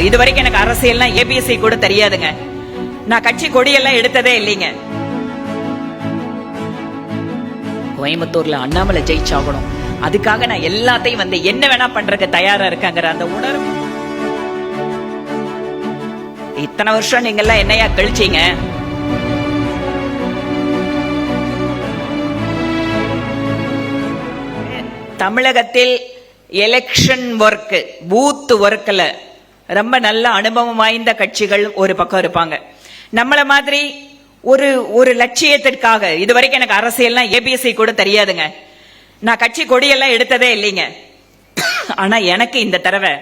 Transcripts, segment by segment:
இது வரைக்கும் எனக்கு அரசியல்னா ஏபிஎஸ்சி கூட தெரியாதுங்க. நான் கட்சி கொடியெல்லாம் எடுத்ததே இல்லைங்க. கோயம்புத்தூர்ல அண்ணாமலை ஜெயிச்சாகணும், அதுக்காக நான் எல்லாத்தையும் என்ன வேணா பண்றதுக்கு தயாரா இருக்காங்கிற அந்த உணர்வு. இத்தனை வருஷம் நீங்க எல்லாம் என்னையா கழிச்சீங்க? தமிழகத்தில் எலெக்ஷன் ஒர்க், பூத் ஒர்க்ல ரொம்ப நல்ல அனுபவம் வாய்ந்த கட்சிகள் ஒரு பக்கம் இருப்பாங்க. நம்மள மாதிரி ஒரு லட்சியத்திற்காக, இது வரைக்கும் எனக்கு அரசியல்னா ஏபிஎஸ்சி கூட தெரியாதுங்க. நான் கட்சி கொடியெல்லாம் எடுத்ததே இல்லைங்க. ஆனா எனக்கு இந்த தடவை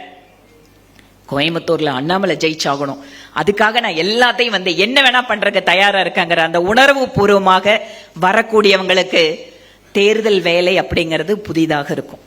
கோயம்புத்தூர்ல அண்ணாமலை ஜெயிச்சாகணும், அதுக்காக நான் எல்லாத்தையும் என்ன வேணா பண்றதுக்கு தயாரா இருக்காங்கிற அந்த உணர்வு பூர்வமாக வரக்கூடியவங்களுக்கு தேர்தல் வேலை அப்படிங்கிறது புதிதாக இருக்கும்.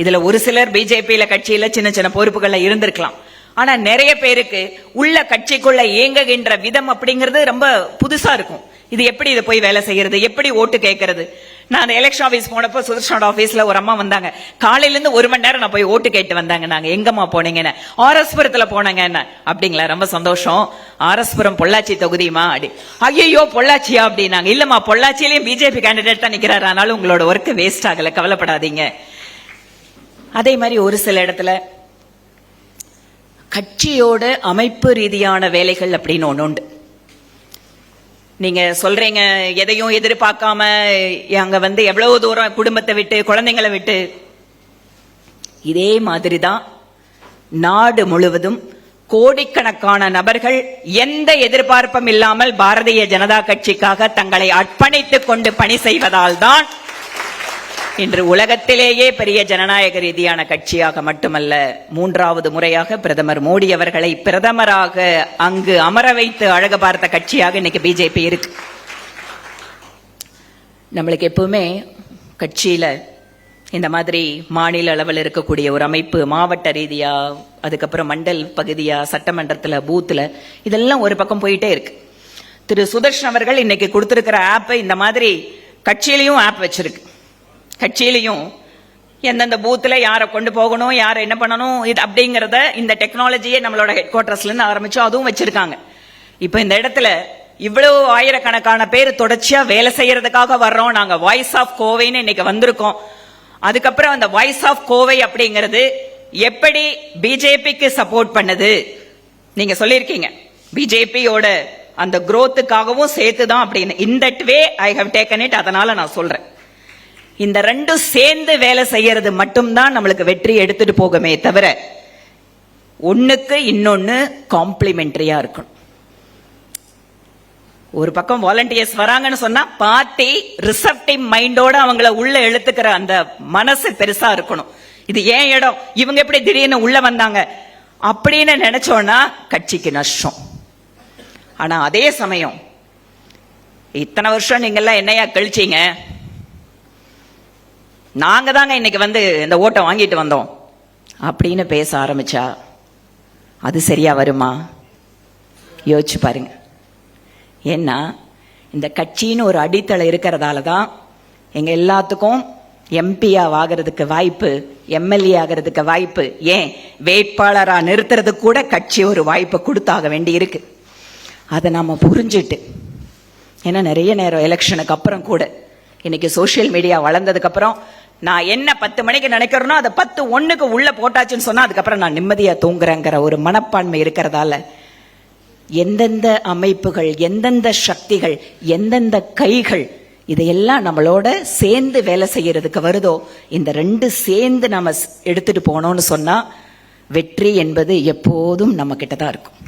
இதுல ஒரு சிலர் பிஜேபியில கட்சியில சின்ன சின்ன பொறுப்புகள்ல இருந்திருக்கலாம். ஆனா நிறைய பேருக்கு உள்ள கட்சிக்குள்ள இயங்குகின்ற விதம் அப்படிங்கிறது ரொம்ப புதுசா இருக்கும். இது எப்படி இதை போய் வேலை செய்யறது, எப்படி ஓட்டு கேட்கறது. நான் அந்த எலெக்ஷன் ஆபீஸ் போனப்போ சுதர்ஷன் ஆபீஸ்ல ஒரு அம்மா வந்தாங்க. காலையில இருந்து 1 மணி நேரம் நான் போய் ஓட்டு கேட்டு வந்தாங்க. நாங்க எங்கம்மா போனீங்கன்னு, ஆர்எஸ்புரத்துல போனாங்க. என்ன அப்படிங்களா, ரொம்ப சந்தோஷம். ஆர்எஸ்புரம் பொள்ளாச்சி தொகுதியுமா? அப்படி ஐயோ பொள்ளாச்சியா அப்படின்னாங்க. இல்லம்மா, பொள்ளாச்சியிலயும் பிஜேபி கேண்டிடேட் தான் நிக்கிறாரு, ஆனாலும் உங்களோட ஒர்க் வேஸ்ட் ஆகல, கவலைப்படாதீங்க. அதே மாதிரி ஒரு சில இடத்துல கட்சியோட அமைப்பு ரீதியான வேலைகள் அப்படின்னு ஒண்ணு உண்டு. நீங்க சொல்றீங்க எதையும் எதிர்பார்க்காம அங்க எவ்வளவு தூரம் குடும்பத்தை விட்டு குழந்தைங்களை விட்டு. இதே மாதிரிதான் நாடு முழுவதும் கோடிக்கணக்கான நபர்கள் எந்த எதிர்பார்ப்பும் இல்லாமல் பாரதிய ஜனதா கட்சிக்காக தங்களை அர்ப்பணித்துக் கொண்டு பணி செய்வதால் தான் இன்று உலகத்திலேயே பெரிய ஜனநாயக ரீதியான கட்சியாக மட்டுமல்ல, 3வது முறையாக பிரதமர் மோடி அவர்களை பிரதமராக அங்கு அமர வைத்து அழகு பார்த்த கட்சியாக இன்னைக்கு பிஜேபி இருக்கு. நம்மளுக்கு எப்பவுமே கட்சியில இந்த மாதிரி மாநில அளவில் இருக்கக்கூடிய ஒரு அமைப்பு, மாவட்ட ரீதியா, அதுக்கப்புறம் மண்டல் பகுதியா, சட்டமன்றத்துல, பூத்துல, இதெல்லாம் ஒரு பக்கம் போயிட்டே இருக்கு. திரு சுதர்ஷன் அவர்கள் இன்னைக்கு கொடுத்திருக்கிற ஆப், இந்த மாதிரி கட்சியிலையும் ஆப் வச்சிருக்கு. கட்சியிலையும் எந்தெந்த பூத்துல யாரை கொண்டு போகணும், யாரை என்ன பண்ணணும், இது அப்படிங்கறத இந்த டெக்னாலஜியை நம்மளோட ஹெட் குவார்டர்ஸ்ல இருந்து ஆரம்பிச்சு அதுவும் வச்சிருக்காங்க. இப்ப இந்த இடத்துல இவ்வளவு ஆயிரக்கணக்கான பேர் தொடர்ச்சியா வேலை செய்யறதுக்காக வர்றோம். நாங்க வாய்ஸ் ஆஃப் கோவைன்னு இன்னைக்கு வந்திருக்கோம். அதுக்கப்புறம் அந்த வாய்ஸ் ஆஃப் கோவை அப்படிங்கிறது எப்படி பிஜேபிக்கு சப்போர்ட் பண்ணுது, நீங்க சொல்லிருக்கீங்க. பிஜேபியோட அந்த growthக்காகவும் சேர்த்துதான் அப்படின்னு. In that way I have taken it. அதனால நான் சொல்றேன், இந்த ரெண்டும் சேர்ந்து வேலை செய்யறது மட்டும்தான் நம்மளுக்கு வெற்றி எடுத்துட்டு போகுமே தவிர ஒண்ணுக்கு இன்னொன்னு காம்ப்ளிமெண்டரியா இருக்கணும். ஒரு பக்கம் வாலண்டியர்ஸ் வராங்கன்னு சொன்னா பார்ட்டி ரிசப்டிவ் மைண்டோட அவங்கள உள்ள இழுத்துக்கிற அந்த மனசு பெருசா இருக்கணும். இது ஏன் இடம், இவங்க எப்படி திடீர்னு உள்ள வந்தாங்க அப்படின்னு நினைச்சோம்னா கட்சிக்கு நஷ்டம். ஆனா அதே சமயம் இத்தனை வருஷம் நீங்க எல்லாம் என்னையா கழிச்சீங்க, நாங்க தாங்க இன்னைக்கு இந்த ஓட்டை வாங்கிட்டு வந்தோம் அப்படின்னு பேச ஆரம்பிச்சா அது சரியா வருமா? யோசிச்சு பாருங்க. ஏன்னா இந்த கட்சின்னு ஒரு அடித்தளம் இருக்கிறதால தான் எங்க எல்லாத்துக்கும் எம்பியா ஆகிறதுக்கு வாய்ப்பு, எம்எல்ஏ ஆகிறதுக்கு வாய்ப்பு, ஏன் வேட்பாளரா நிறுத்துறதுக்கு கூட கட்சி ஒரு வாய்ப்பை கொடுத்தாக வேண்டி இருக்கு. அதை நாம புரிஞ்சுட்டு, ஏன்னா நிறைய நேரம் எலெக்ஷனுக்கு அப்புறம் கூட இன்னைக்கு சோசியல் மீடியா வளர்ந்ததுக்கு அப்புறம் நான் என்ன 10 மணிக்கு நினைக்கிறேனோ அதை 10:01 உள்ள போட்டாச்சுன்னு சொன்னா அதுக்கப்புறம் நான் நிம்மதியா தூங்குறேங்கிற ஒரு மனப்பான்மை இருக்கிறதால எந்தெந்த அமைப்புகள், எந்தெந்த சக்திகள், எந்தெந்த கைகள் இதையெல்லாம் நம்மளோட சேர்ந்து வேலை செய்யறதுக்கு வருதோ, இந்த ரெண்டு சேர்ந்து நம்ம எடுத்துட்டு போனோம்னு சொன்னா வெற்றி என்பது எப்போதும் நம்ம கிட்டதான் இருக்கும்.